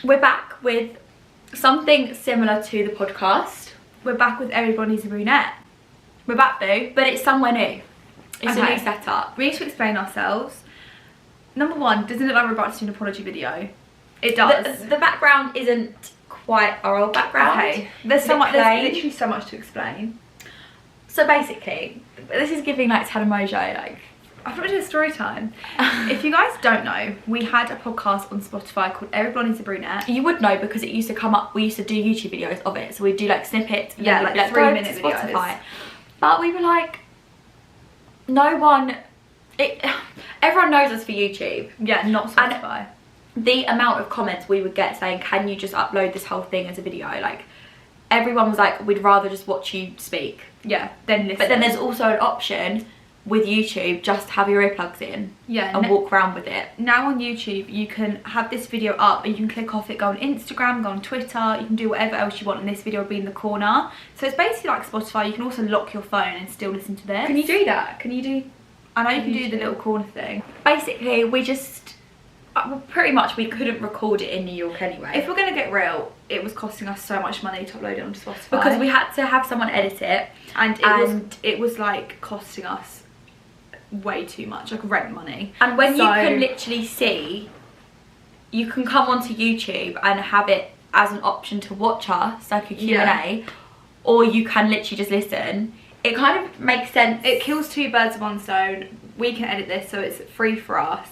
We're back with something similar to the podcast. We're back with Everybody's a Brunette. We're back though, but it's somewhere new. It's a new setup. We need to explain ourselves. Number one, doesn't look like we're about to do an apology video. It does. The background isn't quite our old background. Okay. There's literally so much to explain. So basically, this is giving like Telemojo, like I thought we'd do a story time. If you guys don't know, we had a podcast on Spotify called Everybody's a Brunette. You would know because it used to come up, we used to do YouTube videos of it. So we'd do like snippets. Yeah, like 3-minute videos. But we were like, everyone knows us for YouTube. Yeah, not Spotify. And the amount of comments we would get saying, can you just upload this whole thing as a video? Like, everyone was like, we'd rather just watch you speak. Yeah, then listen. But then there's also an option with YouTube, just have your earplugs in, yeah, and walk around with it. Now on YouTube, you can have this video up and you can click off it, go on Instagram, go on Twitter, you can do whatever else you want, and this video will be in the corner. So it's basically like Spotify. You can also lock your phone and still listen to this. Can you do that? Can you do? I know you can do the little corner thing. Basically, we just, pretty much we couldn't record it in New York anyway. If we're gonna get real, it was costing us so much money to upload it onto Spotify. Because we had to have someone edit it. And it was like costing us way too much, like rent money. And when you can literally see, you can come onto YouTube and have it as an option to watch us, like a Q&A, or you can literally just listen. It kind of makes sense. It kills two birds with one stone. We can edit this so it's free for us,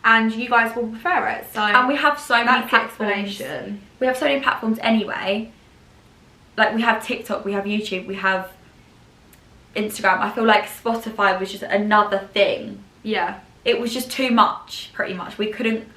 and you guys will prefer it. So, and we have so many platforms. Explanation. We have so many platforms anyway. Like, we have TikTok, we have YouTube, we have Instagram. I feel like Spotify was just another thing. Yeah, it was just too much, pretty much. We couldn't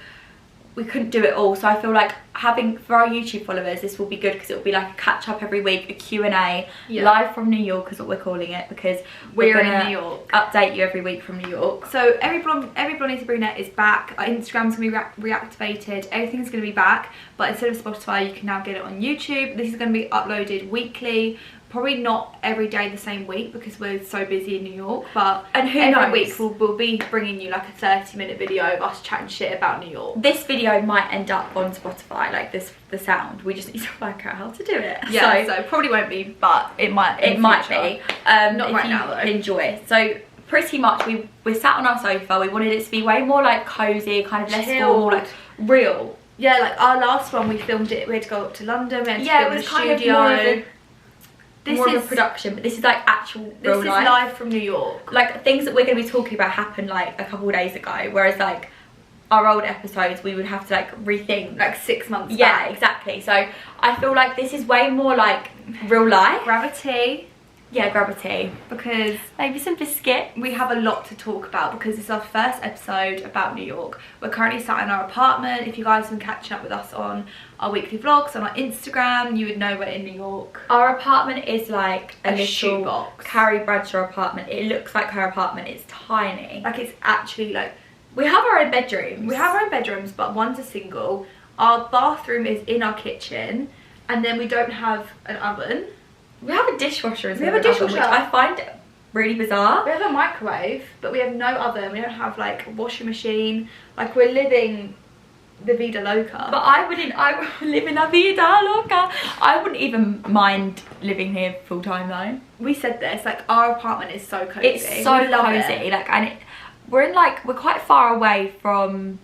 do it all. So I feel like having, for our YouTube followers, this will be good because it will be like a catch up every week, a Q&A, live from New York is what we're calling it, because we're in New York. Update you every week from New York. So Everybody's a Brunette is back. Our Instagram's gonna be reactivated. Everything's gonna be back, but instead of Spotify, you can now get it on YouTube. This is gonna be uploaded weekly. Probably not every day the same week because we're so busy in New York, but every week we'll be bringing you like a 30-minute video of us chatting shit about New York. This video might end up on Spotify, like the sound. We just need to work out how to do it. Yeah, so probably won't be, but it might. It might be. Not right now though. Enjoy. So pretty much we sat on our sofa. We wanted it to be way more like cozy, kind of less formal, like real. Yeah, like our last one we filmed it. We had to go up to London. We had to film in the studio. More of a production, but this is like actual real life. This is live from New York. Like, things that we're going to be talking about happened like a couple of days ago, whereas like our old episodes we would have to like rethink like 6 months back. back. Exactly. So I feel like this is way more like real life. Grab a tea. Yeah, grab a tea, because maybe some biscuit. We have a lot to talk about because it's our first episode about New York. We're currently sat in our apartment. If you guys have been catching up with us on our weekly vlogs, on our Instagram, you would know we're in New York. Our apartment is like a little shoebox. Carrie Bradshaw apartment. It looks like her apartment. It's tiny. Like, it's actually like... We have our own bedrooms. We have our own bedrooms, but one's a single. Our bathroom is in our kitchen, and then we don't have an oven. We have a dishwasher as well. We have a dishwasher, which I find really bizarre. We have a microwave, but we have no oven. We don't have like a washing machine. Like, we're living the vida loca. But I would live in a vida loca. I wouldn't even mind living here full time though. We said this, like, our apartment is so cozy. It's so cozy. Like, and we're quite far away from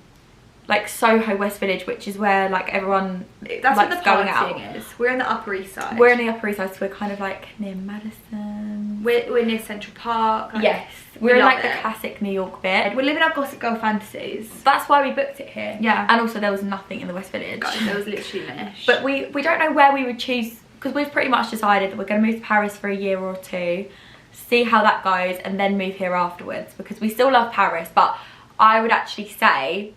like Soho, West Village, which is where like everyone that's likes what the going partying out. is. We're in the Upper East Side. We're in the Upper East Side, so we're kind of like near Madison. We're near Central Park. Like, yes, we're in like the classic New York bit. We're living our Gossip Girl fantasies. That's why we booked it here. Yeah, and also there was nothing in the West Village. Guys, there was literally niche. But we don't know where we would choose, because we've pretty much decided that we're going to move to Paris for a year or two, see how that goes, and then move here afterwards, because we still love Paris. But I would actually say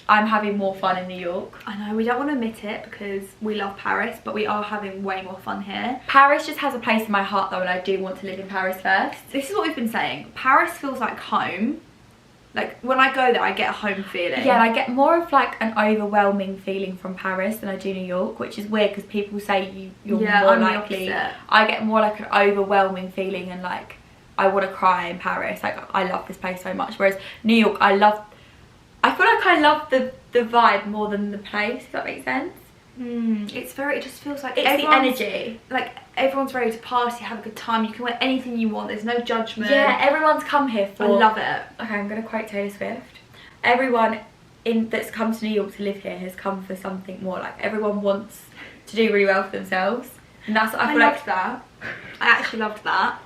I'm having more fun in New York. I know, we don't want to admit it because we love Paris, but we are having way more fun here. Paris just has a place in my heart though, and I do want to live in Paris first. This is what we've been saying. Paris feels like home. Like, when I go there, I get a home feeling. Yeah, and I get more of like an overwhelming feeling from Paris than I do New York, which is weird because people say you're more likely. I get more like an overwhelming feeling, and like I want to cry in Paris. Like, I love this place so much. Whereas New York, I feel like I love the vibe more than the place, if that makes sense. It's very, it just feels like it's the energy. Like everyone's ready to party, have a good time. You can wear anything you want. There's no judgment. Yeah, everyone's come here for. I love it. Okay, I'm gonna quote Taylor Swift. Everyone that's come to New York to live here has come for something more. Like everyone wants to do really well for themselves, and that's what I feel loved that. I actually loved that.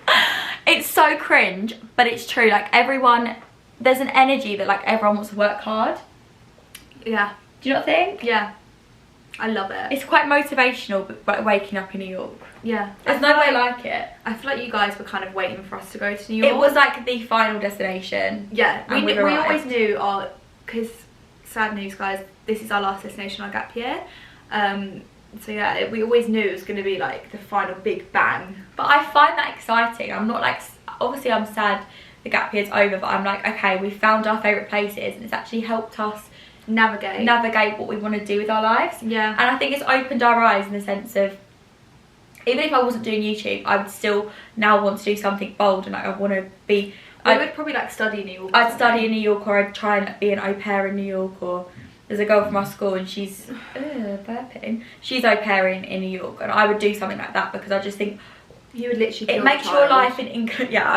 It's so cringe, but it's true. Like everyone, there's an energy that like everyone wants to work hard. Yeah. Do you not think? Yeah. I love it. It's quite motivational, but waking up in New York. Yeah. There's no way like it. I feel like you guys were kind of waiting for us to go to New York. It was like the final destination. Yeah. We arrived. always knew because sad news guys, this is our last destination, our gap year. So yeah, we always knew it was going to be like the final big bang. But I find that exciting. I'm not like, obviously I'm sad the gap year's over, but I'm like, okay, we found our favourite places and it's actually helped us navigate what we want to do with our lives. Yeah. And I think it's opened our eyes in the sense of, even if I wasn't doing YouTube, I would still now want to do something bold, and like, I want to be... I would probably like study in New York. I'd study in New York, or I'd try and be an au pair in New York, or there's a girl from our school and she's burping. She's au pairing in New York, and I would do something like that because I just think you would literally it makes your life in England. Yeah,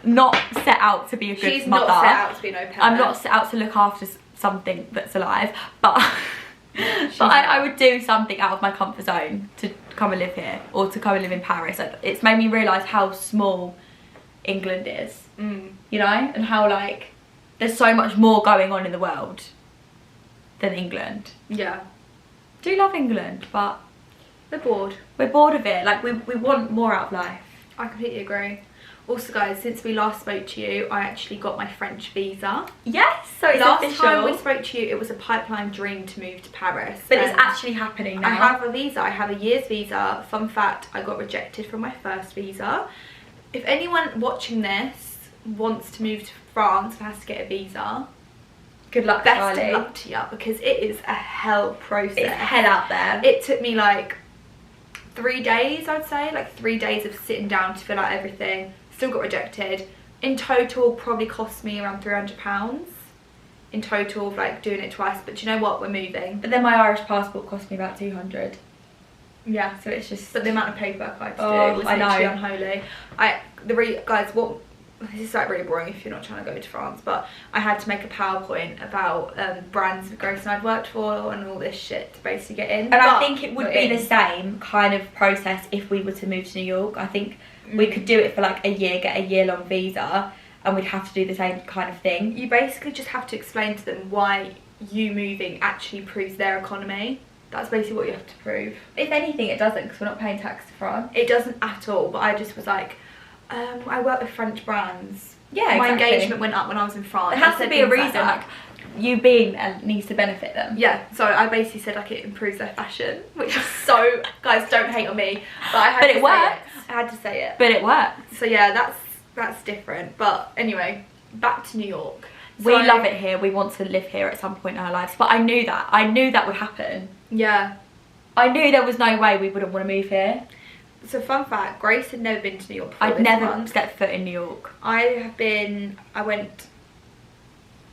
I'm not set out to be a good She's mother. not set out to be an au pair. I'm not set out to look after something that's alive, but I would do something out of my comfort zone to come and live here, or to come and live in Paris. Like, it's made me realise how small England is, you know, and how like there's so much more going on in the world than England. Yeah. Do love England, but we're bored. We're bored of it. Like we want more out of life. I completely agree. Also guys, since we last spoke to you, I actually got my French visa. Yes, so it's last official. time we spoke to you, it was a pipeline dream to move to Paris. But it's actually happening now. I have a visa. I have a year's visa. Fun fact, I got rejected from my first visa. If anyone watching this wants to move to France and has to get a visa, good luck, best Charlie. of luck to you, because it is a hell process. It's hell out there. It took me like 3 days, I'd say, like 3 days of sitting down to fill out everything. Still got rejected. In total, probably cost me around £300 in total of like doing it twice. But do you know what? We're moving. But then my Irish passport cost me about 200. Yeah. So it's just... But the amount of paperwork I had to do was I literally know. unholy. Guys, what... This is like really boring if you're not trying to go to France, but I had to make a PowerPoint about brands that Grace and I'd worked for and all this shit to basically get in. And I think it would be the same kind of process if we were to move to New York. I think we could do it for like a year, get a year-long visa, and we'd have to do the same kind of thing. You basically just have to explain to them why you moving actually proves their economy. That's basically what you have to prove. If anything, it doesn't, because we're not paying tax to France. It doesn't at all, but I just was like, I work with French brands. Yeah, my exactly. engagement went up when I was in France. There has to be a reason, like you being there needs to benefit them. Yeah, so I basically said like it improves their fashion, which is so, guys, don't hate on me, but I had to say it. I had to say it. But it worked. So yeah, that's different. But anyway, back to New York. We love it here. We want to live here at some point in our lives. But I knew that would happen. Yeah. I knew there was no way we wouldn't want to move here. So fun fact, Grace had never been to New York before. I'd never stepped foot in New York. I went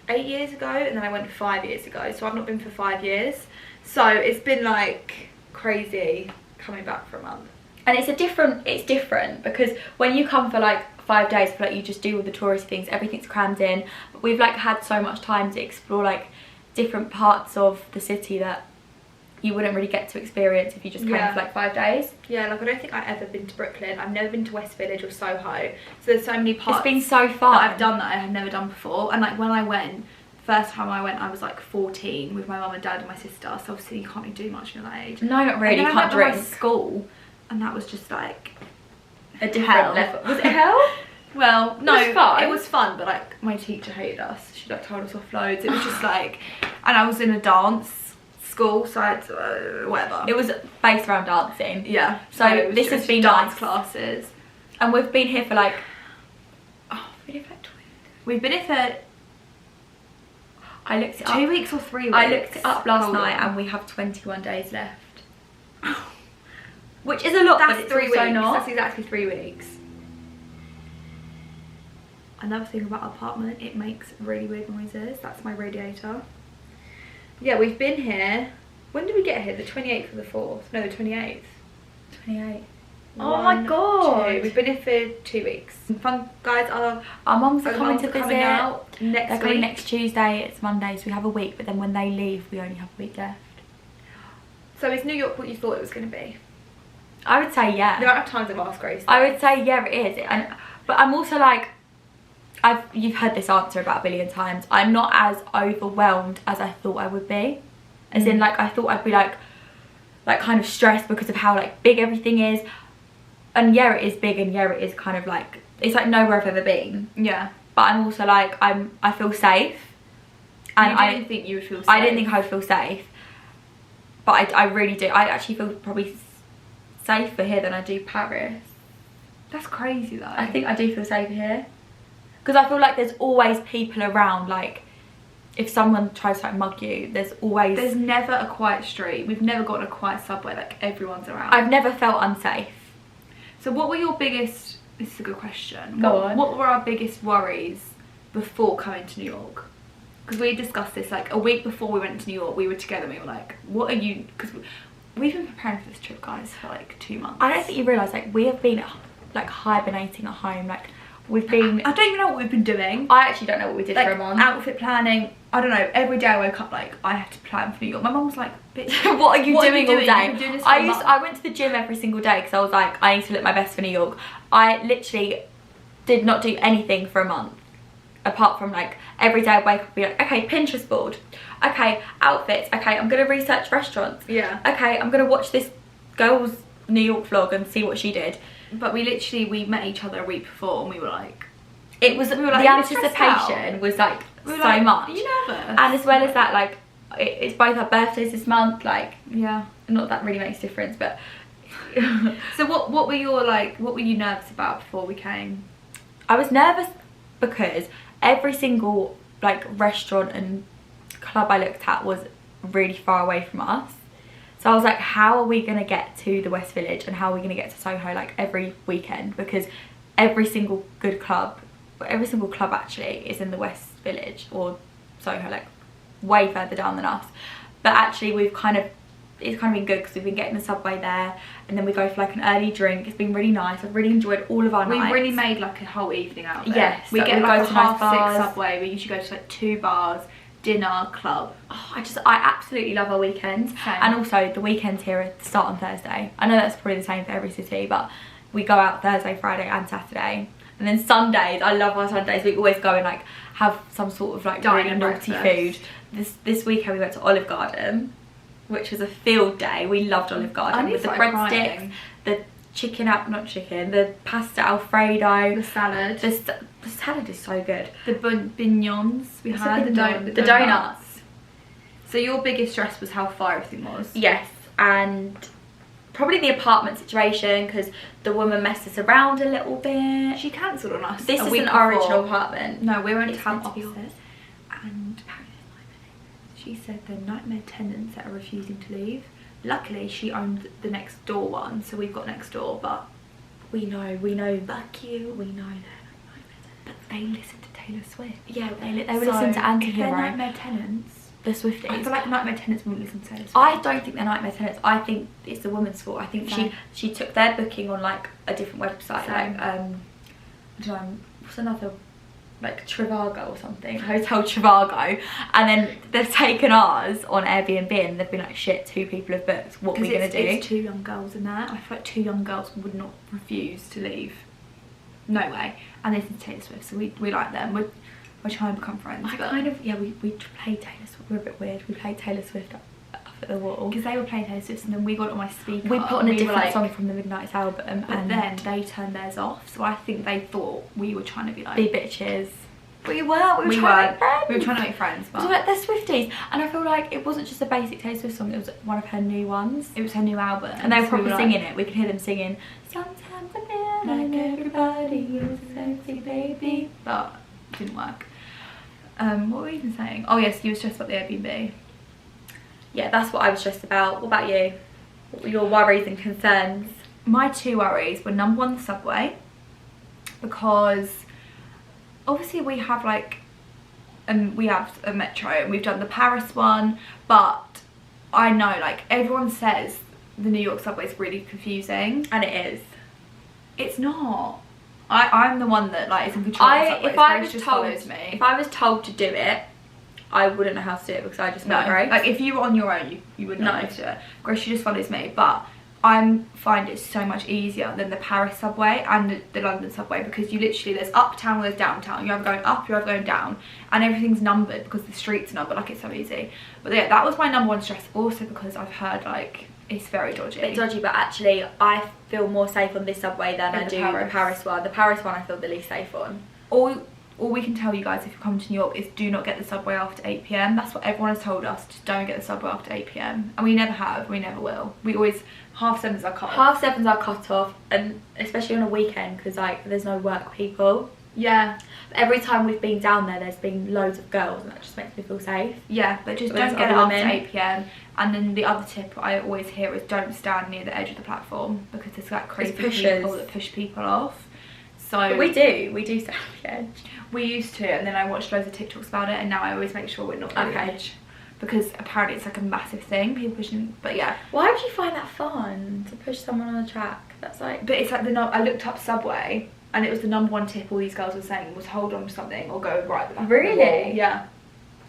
8 years ago, and then I went 5 years ago. So I've not been for 5 years. So it's been like crazy coming back for a month. And it's different because when you come for like 5 days, I feel like you just do all the tourist things, everything's crammed in. But we've like had so much time to explore like different parts of the city that you wouldn't really get to experience if you just came for like 5 days. Yeah, like I don't think I've ever been to Brooklyn. I've never been to West Village or Soho. So there's so many parts. It's been so fun. That I've done that I had never done before. And like when I went, first time I went, I was like 14 with my mum and dad and my sister. So obviously you can't really do much when you're that age. No, not really. You can't drink. I went to my school, and that was just like a different level. Was it hell? Well, no, it was fun, but like my teacher hated us. She like told us off loads. It was just like, and I was in a dance school, so I had to, whatever. It was based around dancing. Yeah. So this has been dance nice. classes, and we've been here for like, we've been here for. I looked it 2 weeks or 3 weeks. I looked it up last night, and we have 21 days left. Which is a lot, That's but it's 3 weeks. not. That's exactly 3 weeks. Another thing about our apartment, it makes really weird noises. That's my radiator. Yeah, we've been here When did we get here? The 28th or the 4th? No, the 28th. 28. Oh my god. We've been here for 2 weeks. Fun guys. Our mums are coming to visit. Out next They're week. coming next Tuesday. It's Monday, so we have a week. But then when they leave, we only have a week left. So is New York what you thought it was going to be? I would say yeah. The amount of times I've asked Grace. I would say yeah, it is. But I'm also like, you've heard this answer about a billion times. I'm not as overwhelmed as I thought I would be. As in, like, I thought I'd be like kind of stressed because of how like big everything is. And yeah, it is big, and yeah, it is kind of like, it's like nowhere I've ever been. Yeah. But I'm also like, I feel safe. And I didn't think you would feel safe. I didn't think I would feel safe. But I really do. I actually feel probably safer here than I do Paris. That's crazy though. I think I do feel safer here. Because I feel like there's always people around. Like, if someone tries to like mug you, there's never a quiet street. We've never gotten a quiet subway, like everyone's around. I've never felt unsafe. So what were your biggest, this is a good question. Go on. What were our biggest worries before coming to New York? Because we discussed this like a week before we went to New York. We were together and we were like, what are you, because we've been preparing for this trip, guys, for like 2 months. I don't think you realise, like, we have been like hibernating at home. Like, we've been, I don't even know what we've been doing. I actually don't know what we did like, for a month. Outfit planning. I don't know, every day I woke up like I had to plan for New York. My mum was like, bitch, what are you doing all day? You've been doing this for a month. I went to the gym every single day because I was like, I need to look my best for New York. I literally did not do anything for a month, apart from like every day I'd wake up and be like, okay, Pinterest board, okay, outfits, okay, I'm gonna research restaurants, yeah, okay, I'm gonna watch this girl's New York vlog and see what she did. But we met each other a week before and we were like, the anticipation was like so much. Are you nervous? And as well as that, like, it's both our birthdays this month, like, yeah, not that really makes a difference, but so what were you nervous about before we came? I was nervous because every single like restaurant and club I looked at was really far away from us. So I was like, how are we gonna get to the West Village and how are we gonna get to Soho like every weekend? Because every single club actually is in the West Village or Soho, like way further down than us. But actually it's kind of been good because we've been getting the subway there and then we go for like an early drink. It's been really nice. I've really enjoyed all of our nights. We really made like a whole evening out there. Yes, we get like a nice 6:30 subway. We usually go to like 2 bars, dinner, club. Oh, I absolutely love our weekends. Same. And also the weekends here start on Thursday. I know that's probably the same for every city, but we go out Thursday, Friday and Saturday. And then Sundays, I love our Sundays. We always go and like have some sort of like really naughty food. This weekend we went to Olive Garden, which was a field day. We loved Olive Garden with the breadsticks, the the pasta Alfredo, the salad. The salad is so good. The beignets we had, the donuts. So your biggest stress was how far everything was? Yes, and probably the apartment situation because the woman messed us around a little bit. She cancelled on us. This isn't our original apartment. No, we were in town town opposite. And she said the nightmare tenants that are refusing to leave. Luckily, she owned the next door one, so we've got next door. But we know. Fuck you. We know they're but they listen to Taylor Swift. Yeah, they would listen to Anti-Hero. They're nightmare tenants. The Swifties. I feel like nightmare tenants wouldn't listen to Taylor Swift. I don't think they're nightmare tenants. I think it's the woman's fault. I think she took their booking on like a different website, like I don't know, what's another, like Trivago or something, Hotel Trivago, and then they've taken ours on Airbnb and they've been like, shit, 2 people have booked. What are we gonna do? It's 2 young girls in there. I feel like 2 young girls would not refuse to leave. No way. And they listen to Taylor Swift, so we like them. We're trying to become friends. We played Taylor Swift. We're a bit weird. We played Taylor Swift up at the wall. Because they were playing Taylor Swift and then we got it on my speaker. We put on a different song from the Midnight's album. And then they turned theirs off. So I think they thought we were trying to be like... Be bitches. We were trying to make friends. We were trying to make friends. But like, they're Swifties. And I feel like it wasn't just a basic Taylor Swift song. It was one of her new ones. It was her new album. And they were probably singing it. We could hear them singing, sometimes I feel like everybody is a sexy baby. But it didn't work. What were we even saying? Oh yes, you were stressed about the Airbnb. Yeah, that's what I was stressed about. What about you? What were your worries and concerns? My 2 worries were number 1, the subway, because obviously we have like we have a metro and we've done the Paris one, but I know, like, everyone says the New York subway is really confusing. And it is. It's not. I'm the one that, like, is in control of the subway. If I was told to do it, I wouldn't know how to do it because I just know Grace. Like, if you were on your own, you wouldn't know how to do it. Grace, she just follows me, but I find it so much easier than the Paris subway and the London subway, because you literally, there's uptown or there's downtown. You're either going up, you're either going down, and everything's numbered because the streets are numbered. Like, it's so easy. But yeah, that was my number one stress, also because I've heard, like, it's very dodgy. It's dodgy, but actually I feel more safe on this subway than I do the Paris one. The Paris one I feel the least safe on. All we can tell you guys if you're coming to New York is do not get the subway after 8 p.m. That's what everyone has told us. Just don't get the subway after 8 p.m. And we never have. We never will. We always, 7:30 is our cut off. 7:30 our cut off, and especially on a weekend because, like, there's no work people. Yeah. Every time we've been down there's been loads of girls, and that just makes me feel safe. Yeah, but just don't get it after 8 p.m. And then the other tip I always hear is don't stand near the edge of the platform, because there's like crazy people that push people off. So but we do stand on the edge. We used to, and then I watched loads of TikToks about it, and now I always make sure we're not on the edge, because apparently it's like a massive thing, people pushing. But yeah, why would you find that fun to push someone on a track? That's like, but it's like I looked up subway, and it was the #1 tip all these girls were saying was hold on to something or go right at the back. Really? Yeah.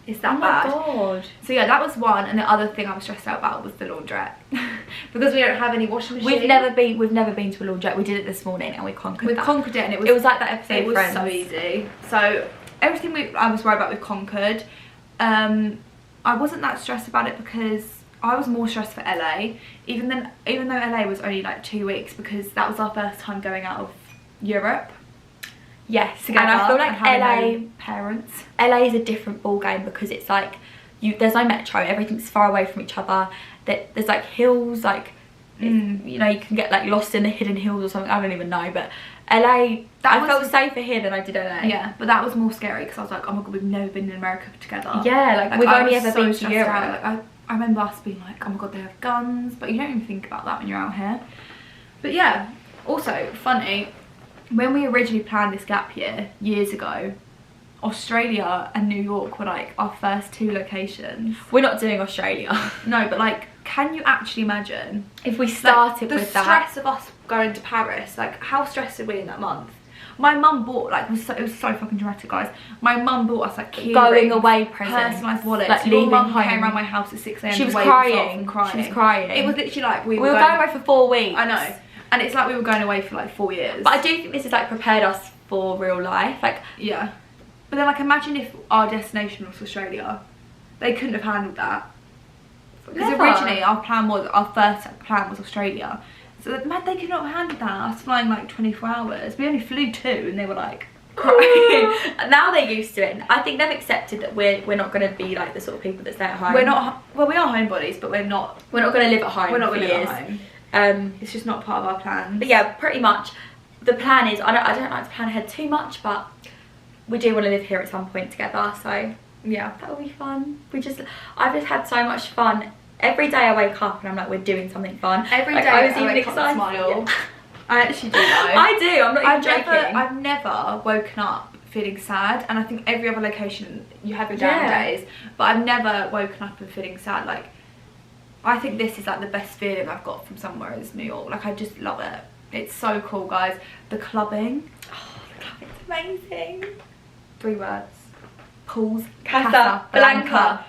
It's that bad. Oh my god. So yeah, that was one, and the other thing I was stressed out about was the laundrette. Because we don't have any washing machine. We've never been to a laundrette. We did it this morning and we conquered that. We conquered it, and it was like that episode. It was so easy. So everything I was worried about we've conquered. I wasn't that stressed about it because I was more stressed for LA. Even though LA was only like 2 weeks, because that was our first time going out of Europe. Yes, together, and I feel like LA parents. LA is a different ball game because it's like there's no metro, everything's far away from each other. There's like hills, like you know, you can get like lost in the hidden hills or something. I don't even know, but LA, I felt safer here than I did LA. Yeah, but that was more scary because I was like, oh my god, we've never been in America together. Yeah, like we've only ever been to Europe. Like, I remember us being like, oh my god, they have guns, but you don't even think about that when you're out here. But yeah, also funny. When we originally planned this gap year, years ago, Australia and New York were like our first 2 locations. We're not doing Australia. No, but like, can you actually imagine if we started with that? The stress of us going to Paris, like how stressed were we in that month? My mum bought, like, it was so fucking dramatic, guys. My mum bought us like key going rings, away presents, personalised wallets. like leaving home. Came around my house at 6 a.m. She was crying. She was crying. It was literally like we were going away for 4 weeks. I know. And it's like we were going away for like 4 years. But I do think this has like prepared us for real life. Like, yeah. But then like imagine if our destination was Australia. They couldn't have handled that. Because originally our first plan was Australia. So man, they could not have handled that. Us flying like 24 hours. We only flew 2 and they were like crying. Now they're used to it. I think they've accepted that we're not going to be like the sort of people that stay at home. We're not, well, we are homebodies, but we're not going to live at home. We're not going to live at home. It's just not part of our plan. But yeah, pretty much the plan is, I don't like to plan ahead too much, but we do want to live here at some point together, so yeah, that will be fun. I've just had so much fun. Every day I wake up and I'm like, we're doing something fun. Every day I was even excited. Smile. Yeah. I actually do though. I do, I'm not even joking. I've never woken up feeling sad, and I think every other location you have your down days, but I've never woken up and feeling sad. Like, I think this is like the best feeling I've got from somewhere is New York. Like, I just love it. It's so cool, guys. The clubbing. Oh, the clubbing's amazing. 3 words. Pools. Casablanca.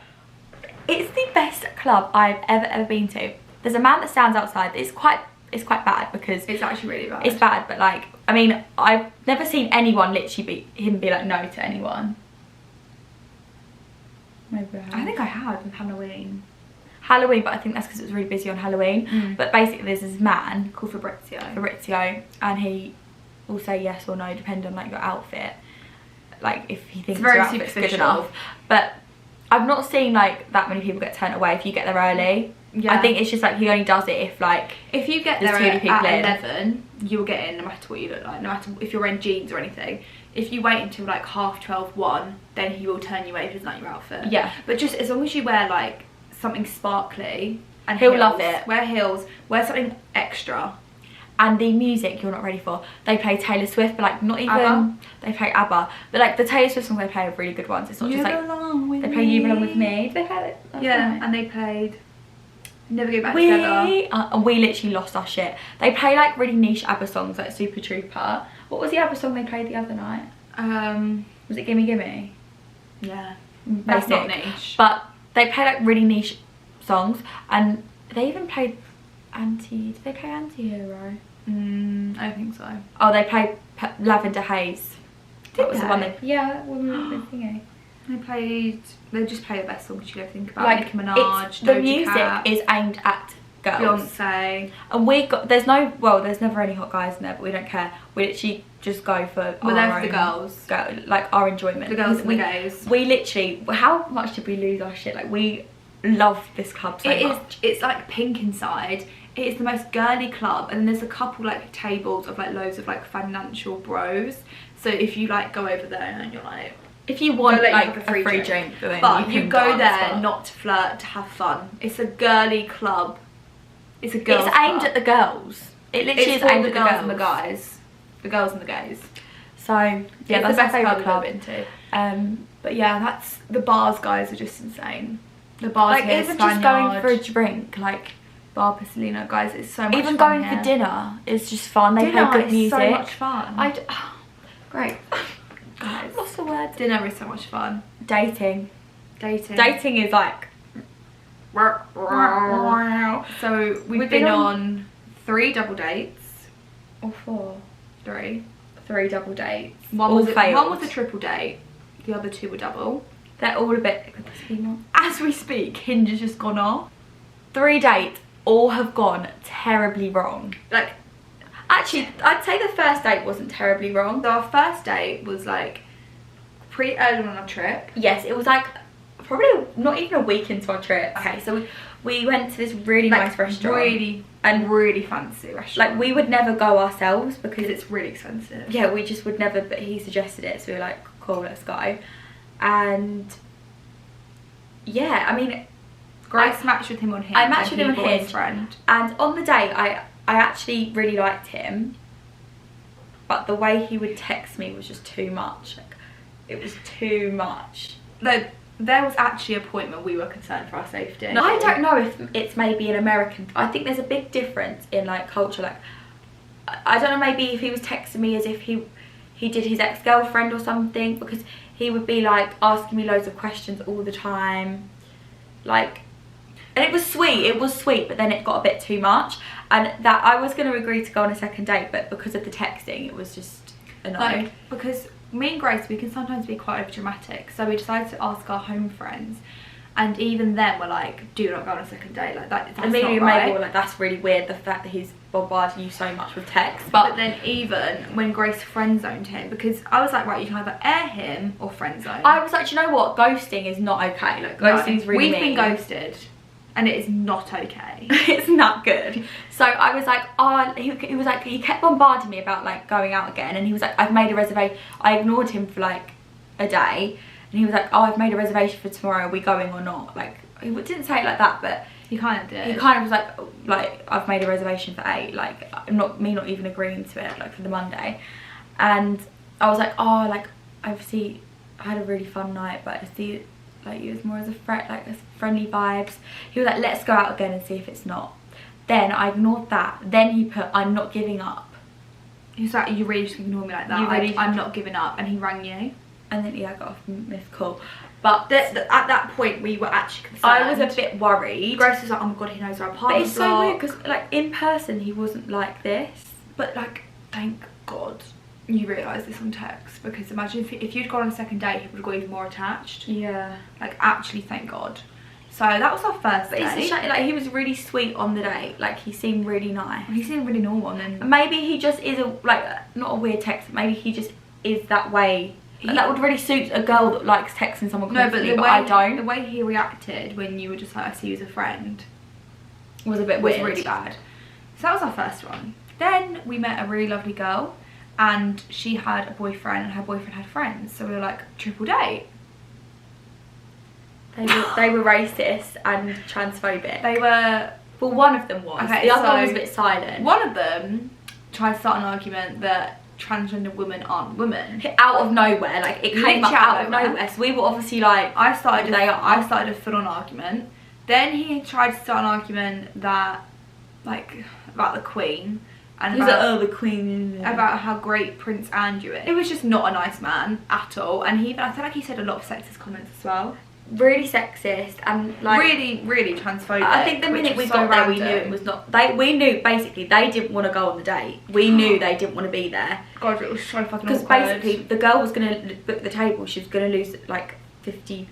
It's the best club I've ever been to. There's a man that stands outside. It's quite bad because it's actually really bad. It's bad, but like, I mean, I've never seen anyone literally be like no to anyone. Maybe I think I have in Halloween, but I think that's because it was really busy on Halloween. But basically there's this man called Fabrizio, and he will say yes or no depending on like your outfit, like if he thinks your outfit's good enough. But I've not seen like that many people get turned away if you get there early. Yeah. I think it's just like he only does it if you get there at 11, you will get in no matter what you look like, no matter if you're wearing jeans or anything. If you wait until like 12:30, 1, then he will turn you away if it's not your outfit. Yeah. But just as long as you wear like something sparkly and he'll love it. Wear heels, wear something extra. And the music you're not ready for. They play Taylor Swift, but like not even ABBA. They play ABBA, but like the Taylor Swift songs they play are really good ones. It's not just like they play You Belong With Me. They play it. Yeah, and they played Never get back together. And we literally lost our shit. They play like really niche ABBA songs like Super Trooper. What was the ABBA song they played the other night? Was it Gimme Gimme? Yeah. Basic. That's not niche. But they play like really niche songs, and they even played did they play Anti-Hero? I don't think so. Oh, they played Lavender Haze. That was they? the one yeah, we were thinking. They just play the best songs you ever think about. Like, Nicki Minaj, the Doja music Cat, is aimed at girls. Beyonce. And there's never any hot guys in there, but we don't care. We literally just go for We're there for the girls. Like our enjoyment. The girls and the gays. We literally, how much did we lose our shit? Like, we love this club so much. It's like pink inside. It is the most girly club, and then there's a couple like tables of like loads of like financial bros. So if you like go over there and you're like, if you want like like a a free drink, then but you can go dance, there but not to flirt, to have fun. It's a girly club. It's a girls. It's aimed club. at the girls. It literally It's is for aimed the at the girls girls and the guys. The girls and the gays. So yeah, It's that's the my best favourite club club. I've been to. But yeah, that's the bars. Guys are just insane. The bars Like here, even just going Spaniard, for a drink, like Bar Pasolino, guys, it's so much even fun going here. for dinner is just fun. They Dinner play good is music. so much fun. Great. Guys, What's the word? dinner is so much fun. Dating. Dating Is like. So we've We've been been on 3 double dates. Or 4. 3. 3 double dates. One All was failed. a triple date. The other 2 were double. They're all a bit. As we speak, Hinge has just gone off. 3 dates. All have gone terribly wrong. Like, Actually, I'd say the first date wasn't terribly wrong. so our first date was like pretty early on our trip. Yes, it was like probably not even a week into our trip. Okay, so we went to this really Like, nice restaurant. Really fancy restaurant. Like, we would never go ourselves because because it's really expensive. yeah, we just would never, but he suggested it, so we were like, cool, let's go. And yeah, I mean, Grace matched with him on Hinge. I matched with him on and he brought Hinge. his friend. and on the day I actually really liked him, but the way he would text me was just too much. Like, it was too much. Like, there was actually a point where we were concerned for our safety. No, I don't know if it's maybe an American. I think there's a big difference in like culture. Like, I don't know, maybe if he was texting me as if he did his ex-girlfriend or something, because he would be like asking me loads of questions all the time. Like, and it was sweet, but then it got a bit too much. And that I was going to agree to go on a second date, but because of the texting, it was just a no. Like, because me and Grace, we can sometimes be quite over dramatic, so we decided to ask our home friends, and even then we're like, do not go on a second date. Like, that's and maybe not right. were like, that's really weird, the fact that he's bombarding you so much with text. But then even when Grace friend zoned him, because I was like, right, you can either air him or friend zone. I was like, you know what, ghosting is not okay. Like, ghosting is really We've mean. been ghosted, and it is not okay. It's not good. So I was like, oh, he was like, he kept bombarding me about like going out again, and he was like, I've made a reservation. I ignored him for like a day, and he was like, oh, I've made a reservation for tomorrow, are we going or not? Like, he didn't say it like that, but He kind of did. he kind of was like I've made a reservation for 8, like not even agreeing to it, like for the Monday. And I was like, oh, like obviously I had a really fun night, but I see like you as more as a friend, like as friendly vibes. He was like, let's go out again and see if it's not. Then I ignored that. Then he put, I'm not giving up. He was like, you really just ignore me like that. I'm not giving up. And he rang you. And then yeah, I got off missed call. But At that point, we were actually concerned. I was a bit worried. Grace was like, oh my god, he knows our But apartment it's so weird because like in person he wasn't like this. But like, thank God you realised this on text, because imagine if you'd gone on a second date, he would have got even more attached. Yeah. Like, actually, thank God. So that was our first But date. it's a shame, like he was really sweet on the date. Like he seemed really nice. He seemed really normal, and then Maybe he just is a not a weird text. Maybe he just is that way. Like, that would really suit a girl that likes texting someone constantly, but I don't. The way he reacted when you were just like, I see you as a friend, Was a bit was weird. really bad. So that was our first one. Then we met a really lovely girl, and she had a boyfriend, and her boyfriend had friends. So we were like, triple date. They were racist and transphobic. They were. Well, one of them was. Okay, the other so one was a bit silent. One of them tried to start an argument that transgender women aren't women. Out of nowhere, like it came up Literally out of nowhere. So we were obviously like, I started they are. I started a full-on argument, Then he tried to start an argument that, like, about the Queen. And he was like, oh, the Queen. About how great Prince Andrew is. It was just not a nice man at all. And I feel like he said a lot of sexist comments as well. Really sexist and like really transphobic. I think the minute we got there, we knew it was not. We knew basically they didn't want to go on the date. We knew they didn't want to be there. God, it was so fucking awkward. Because basically the girl was gonna book the table. She was gonna lose like £50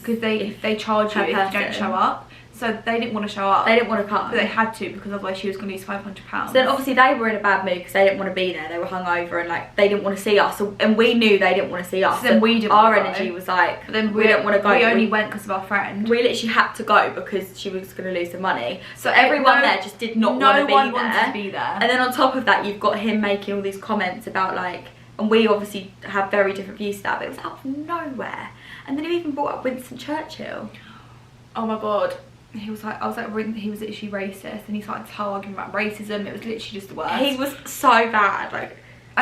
because they charge you if you don't show up. So they didn't want to show up. They didn't want to come. But they had to because otherwise she was going to lose £500. So then obviously they were in a bad mood because they didn't want to be there. They were hungover and like they didn't want to see us. So, and we knew they didn't want to see us. So then we didn't. Our energy was like, but then we didn't want to go. We only went because of our friend. We literally had to go because she was going to lose the money. So everyone there just did not want to be there. No one wanted to be there. And then on top of that, you've got him making all these comments about like, and we obviously have very different views to that, but it was out of nowhere. And then he even brought up Winston Churchill. Oh my God. He was like, he was literally racist, and he started arguing about racism. It was literally just the worst. He was so bad, like,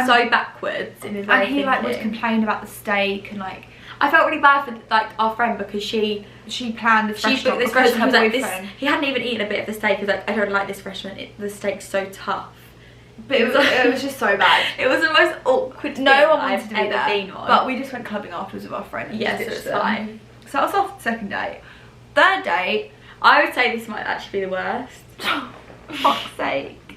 so backwards in his way. And he like was complaining about the steak, and like, I felt really bad for like our friend because she planned this restaurant. This restaurant was like he hadn't even eaten a bit of the steak. He was like, I don't like this restaurant. The steak's so tough. But it was just so bad. It was the most awkward. No one wanted to be there. Been on. But we just went clubbing afterwards with our friend. Yes, it was fine. So that was our second date. Third date. I would say this might actually be the worst. For fuck's sake.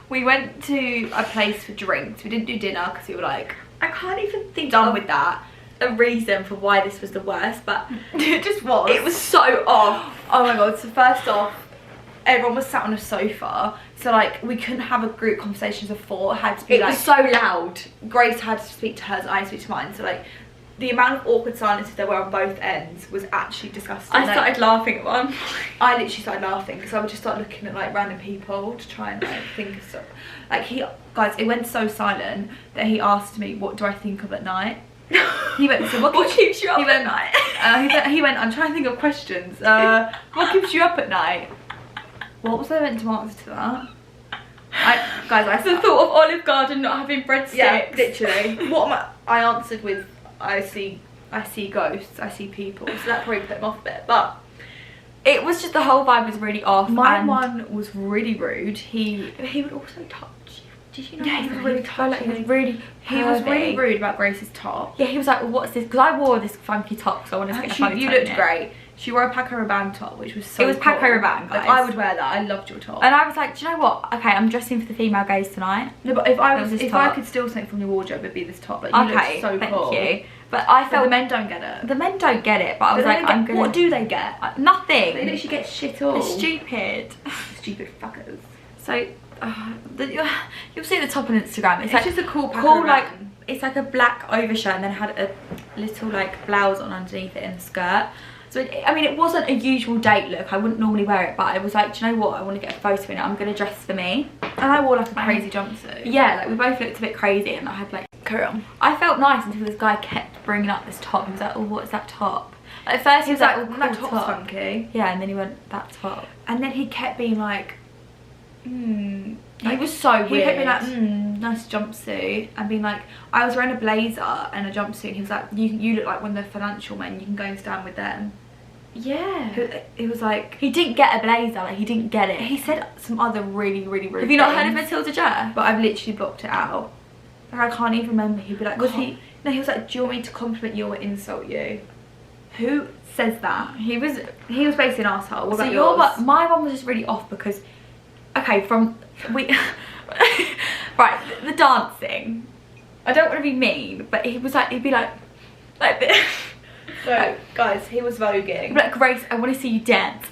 We went to a place for drinks. We didn't do dinner because we were like, I can't even think done with that. A reason for why this was the worst, but it just was. It was so off. Oh my God. So first off, everyone was sat on a sofa. So like we couldn't have a group conversation of 4. It had to be it was so loud. Grace had to speak to hers and I had to speak to mine. So like the amount of awkward silences there were on both ends was actually disgusting. I started laughing at one. I literally started laughing because I would just start looking at like random people to try and like think of stuff. Like guys, it went so silent that he asked me, what do I think of at night? He went, so what keeps you up at night? He went, I'm trying to think of questions. What keeps you up at night? What was I meant to answer to that? The thought of Olive Garden not having breadsticks. Yeah, literally. I answered with, I see ghosts, I see people. So that probably put him off a bit, but it was just the whole vibe was really off. My one was really rude. He would also touch. Did you know? Yeah, he was really touchy. He was really rude about Grace's top. Yeah, he was like, well, what's this? Because I wore this funky top, so I wanted to get a funky top. You looked great. She wore a Paco Rabanne top, which was so It was cool. Paco Rabanne, guys. Like, I would wear that. I loved your top. And I was like, do you know what? Okay, I'm dressing for the female gaze tonight. No, but if I could steal something from your wardrobe, it'd be this top. Like, you look so cool. Thank you. But I felt the men don't get it. The men don't get it. But I was like, I'm gonna. What do they get? Nothing. They literally get shit all. They're stupid. Stupid fuckers. So you'll see the top on Instagram. It's like just a cool like it's like a black overshirt and then had a little like blouse on underneath it and a skirt. So I mean, it wasn't a usual date look. I wouldn't normally wear it, but I was like, do you know what? I want to get a photo in it. I'm gonna dress for me. And I wore like a crazy jumpsuit. Yeah, like we both looked a bit crazy, and I had like carry on. I felt nice until this guy kept bringing up this top. He was like, oh, what is that top? Like, at first he was like, oh, cool, that top's funky. Yeah, and then he went, that top. And then he kept being like, He was so weird. He kept being like, nice jumpsuit, and being like, I was wearing a blazer and a jumpsuit, and he was like, you look like one of the financial men, you can go and stand with them. Yeah. He was like, he didn't get a blazer, like he didn't get it. He said some other really rude Have you not heard of things, Matilda Jeff? But I've literally blocked it out. Like, I can't even remember. He'd be like, was he? No, he was like, do you want me to compliment you or insult you? Who says that? He was basically an arsehole. What about yours? My one was just really off because, okay, right, the dancing. I don't want to be mean, but he was like, he'd be like this. So, guys, he was voguing. He'd be like, Grace, I want to see you dance.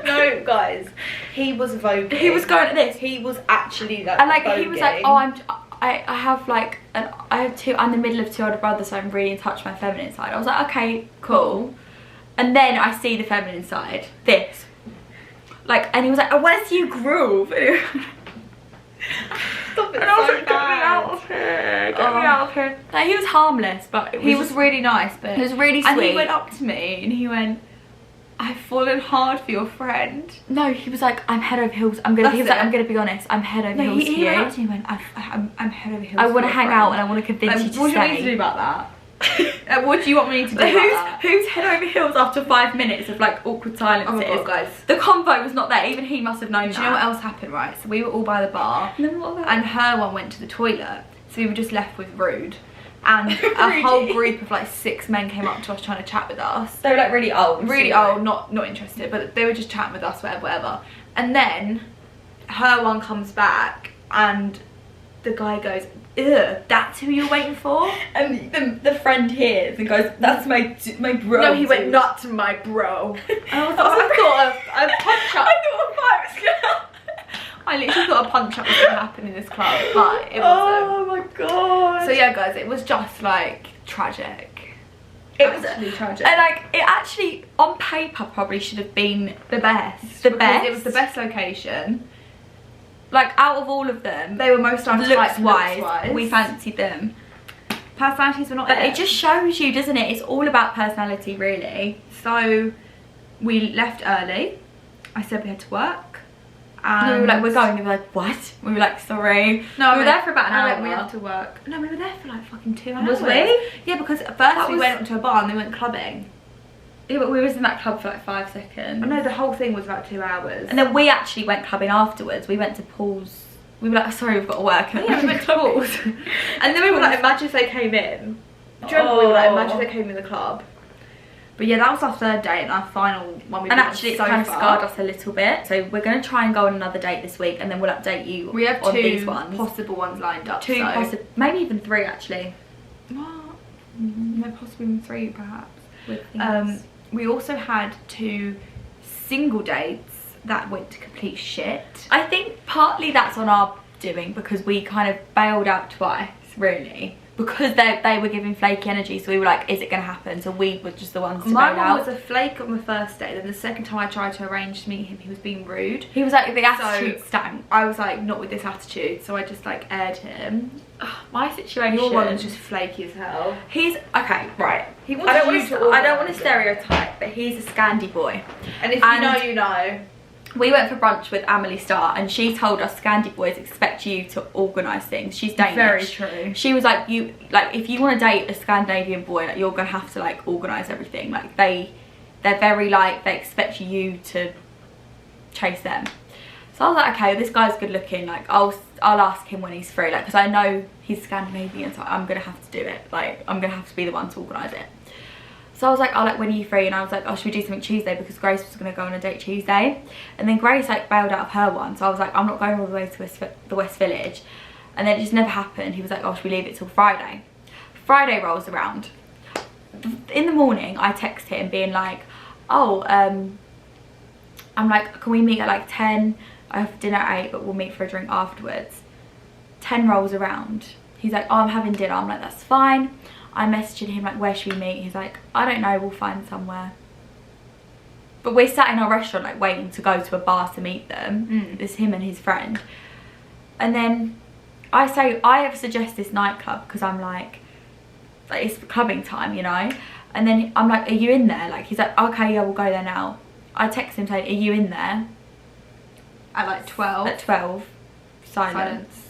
No, guys, he was voguing. He was going like this. He was actually like, and like voguing. He was like, oh, I have like, I'm in the middle of 2 older brothers, so I'm really in touch with my feminine side. I was like, okay, cool. And then I see the feminine side, this. Like, and he was like, I want to see you groove. Stop it, and I was like, get me out of here, get me out of here. Like, he was harmless, but he was really nice, but he was really sweet. And he went up to me and he went, I've fallen hard for your friend. No, he was like, I'm head over heels. He was like, I'm gonna be honest, I'm head over heels for you. He went up to me and went, I'm head over heels. I want to hang out and I want to convince you to stay. What do you mean to do about that? What do you want me to do about that? Who's head over heels after 5 minutes of like awkward silences? Oh my God, guys. The convo was not there. Even he must have known Do you know what else happened, right? So we were all by the bar, and her one went to the toilet, so we were just left with Rude. And a whole group of like 6 men came up to us trying to chat with us. They were like really old. Really old, not interested, but they were just chatting with us, whatever. And then her one comes back and the guy goes, ugh, that's who you're waiting for? And the friend hears and goes, that's my bro. No, he went, not to my bro. And I thought a punch up. I thought a fight was gonna happen. I literally thought a punch up was gonna happen in this club, but it wasn't. Oh my God. So yeah, guys, it was just like tragic. It was actually tragic. And like, it actually, on paper, probably should have been the best. The best. It was the best location. Like, out of all of them, they were most untyped looks-wise, we fancied them. Personalities were not But there. it just shows you, doesn't it? It's all about personality, really. So, we left early. I said we had to work. And we were like, we're going. They were like, what? We were like, sorry. No, we were there for about an hour. Like, we had to work. No, we were there for like fucking 2 hours. Was we? Yeah, because at first we went to a bar and then went clubbing. Yeah, but we was in that club for like 5 seconds. Oh, no, the whole thing was about 2 hours. And then we actually went clubbing afterwards. We went to Paul's. We were like, sorry, we've got to work. And yeah, we went to Paul's. And then we were like, imagine if they came in. Do you remember we were like, imagine if they came in the club? But yeah, that was our 3rd date and our final one. And actually, it's kind of scarred us a little bit. So we're going to try and go on another date this week, and then we'll update you. We have on 2 these ones. possible ones lined up. 2 possible, maybe even 3 actually. What? No, possibly even 3 perhaps. With things. We also had 2 single dates that went to complete shit. I think partly that's on our doing, because we kind of bailed out twice, really. Because they were giving flaky energy, so we were like, is it going to happen? So we were just the ones to bail out. My one was a flake on the first day, then the second time I tried to arrange to meet him, he was being rude. He was like, the attitude stank. I was like, not with this attitude, so I just like aired him. My situation. Your one was just flaky as hell. He's, okay, right. I don't want to stereotype, but he's a Scandi boy. And if you know, you know. We went for brunch with Amelie Starr, and she told us Scandi boys expect you to organise things. She's Danish. Very true. She was like, if you want to date a Scandinavian boy, like, you're gonna have to like organise everything. Like they're very like, they expect you to chase them. So I was like, okay, this guy's good looking. Like I'll ask him when he's free. Like, because I know he's Scandinavian, so I'm gonna have to do it. Like I'm gonna have to be the one to organise it. So I was like, oh, like, when are you free? And I was like, oh, should we do something Tuesday? Because Grace was going to go on a date Tuesday. And then Grace, like, bailed out of her one. So I was like, I'm not going all the way to the West Village. And then it just never happened. He was like, oh, should we leave it till Friday? Friday rolls around. In the morning, I text him being like, oh, I'm like, can we meet at like 10? I have dinner at 8, but we'll meet for a drink afterwards. 10 rolls around. He's like, oh, I'm having dinner. I'm like, that's fine. I messaged him like, where should we meet? He's like, I don't know, we'll find somewhere. But we're sat in our restaurant like waiting to go to a bar to meet them. It's him and his friend. And then I have suggested this nightclub because I'm like it's clubbing time, you know. And then I'm like, are you in there? Like, he's like, okay, yeah, we'll go there now. I text him saying, are you in there? At like 12. At 12. Silence.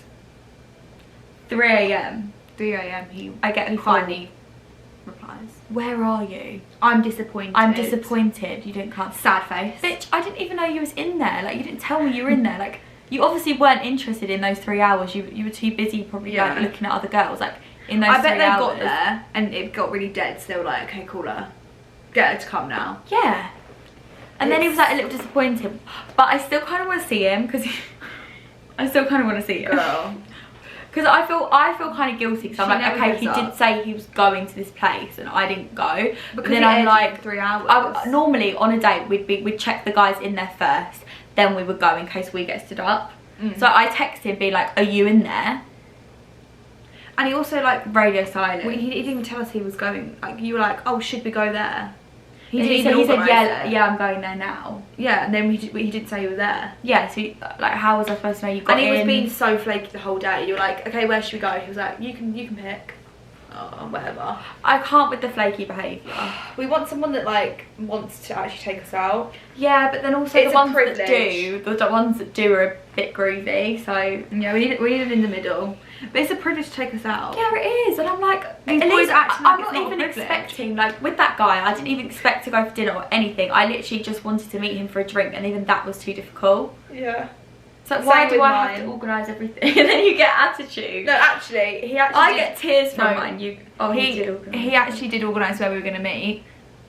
3 a.m. 3 a.m. he finally replies, where are you? I'm disappointed. I'm disappointed. You didn't come. Sad face. Bitch, I didn't even know you was in there. Like, you didn't tell me you were in there. Like, you obviously weren't interested in those 3 hours. You were too busy probably like looking at other girls. Like, in those 3 hours. I bet they got there and it got really dead, so they were like, okay, call her. Get her to come now. Yeah. And then he was like a little disappointed. But I still kind of want to see him because I still kind of want to see him. Girl. Because I feel kind of guilty because I'm like, okay, he did say he was going to this place and I didn't go. Because then I'm like 3 hours. Normally on a date we'd check the guys in there first, then we would go in case we get stood up. So I texted him being like, are you in there? And he also like radio silent. Well, he didn't even tell us he was going. Like, you were like, oh, should we go there? He said yeah, I'm going there now. Yeah, and then he didn't say you were there. Yeah, so like, how was I supposed to know you got in? And he was being so flaky the whole day. You were like, okay, where should we go? He was like, you can pick. oh, whatever. I can't with the flaky behaviour. We want someone that like wants to actually take us out. Yeah, but then also It's the a ones that privilege. the ones that do are a bit groovy, so Yeah, we need it in the middle. But it's a privilege to take us out. yeah, it is. And I'm like, These at boys least act like I'm it's not not a even privilege. expecting, like with that guy, I didn't even expect to go for dinner or anything. I literally just wanted to meet him for a drink, and even that was too difficult. Yeah. So Same why do with I have mine. to organise everything and then you get attitude? No, actually, he actually I did, get tears from No. mine. He did organise. he actually did organise where we were going to meet,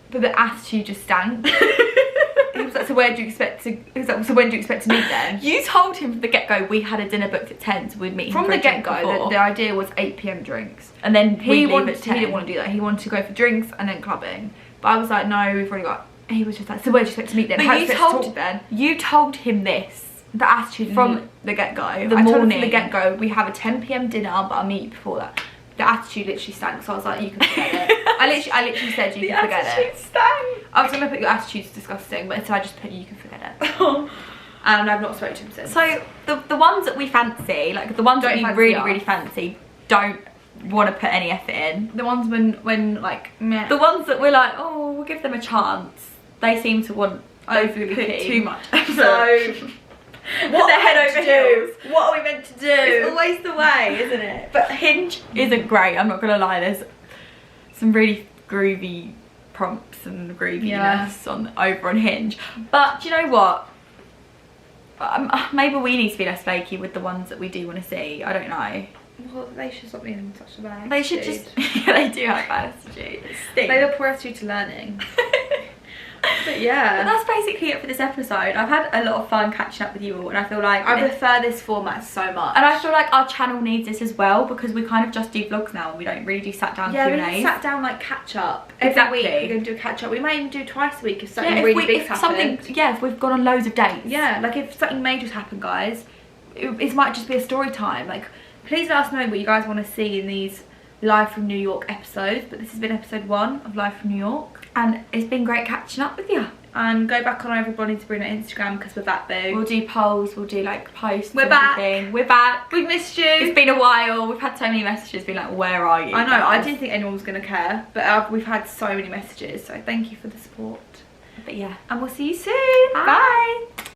but the attitude just stank. He was like, so where do you expect to? He was like, so when do you expect to meet then? You told him from the get-go we had a dinner booked at 10, so we'd meet him From for the a drink get-go, before. the idea was 8 PM drinks. And then He we'd leave wanted. at 10. He didn't want to do that. He wanted to go for drinks and then clubbing. But I was like, no, we've already got. He was just like, so where do you expect to meet then? But How do you you expect to told talk then? you told him this. The attitude from the get-go. I told him from morning. the get-go, we have a 10 PM dinner, but I'll meet you before that. The attitude literally stank, so I was like, you can forget it. I literally said you can forget it. Stank. I was gonna put your attitude's disgusting, but instead I just put you can forget it. And I've not spoken to him since. So the ones that we fancy, like the ones Don't that we fancy really, us. really fancy, don't want to put any effort in. the ones when like meh. The ones that we're like, oh, we'll give them a chance, they seem to want overly put keen. too much. So What their are head we over meant to do? heels. What are we meant to do? It's always the way, isn't it? But Hinge isn't great, I'm not gonna lie. There's some really groovy prompts and grooviness over on Hinge. But do you know what? Maybe we need to be less flaky with the ones that we do want to see. I don't know. Well, they should stop being in such a bad They should attitude. just. Yeah, they do have bad attitude. It stinks. They have a poor attitude to learning. But But yeah. that's basically it for this episode. I've had a lot of fun catching up with you all, and I feel like I prefer this format so much. and I feel like our channel needs this as well, because we kind of just do vlogs now and we don't really do sat down yeah, we Q&As. just sat down like catch up every Exactly. week. We're going to do a catch up. We might even do twice a week if something Yeah, really big's happened. if we've gone on loads of dates. Yeah, like if something major's happened, guys, it might just be a story time. Like, please let us know what you guys want to see in these Live from New York episodes. But this has been episode 1 of Live from New York. And it's been great catching up with you. And go back on Everybody to Brunette Instagram because we're back, boo. We'll do polls, we'll do like posts. We're and back. everything. We're back. We've missed It's you. been a while. We've had so many messages being like, where are you? I know, I guys? didn't think anyone was going to care. But we've had so many messages. So thank you for the support. But yeah. And we'll see you soon. Bye. Bye.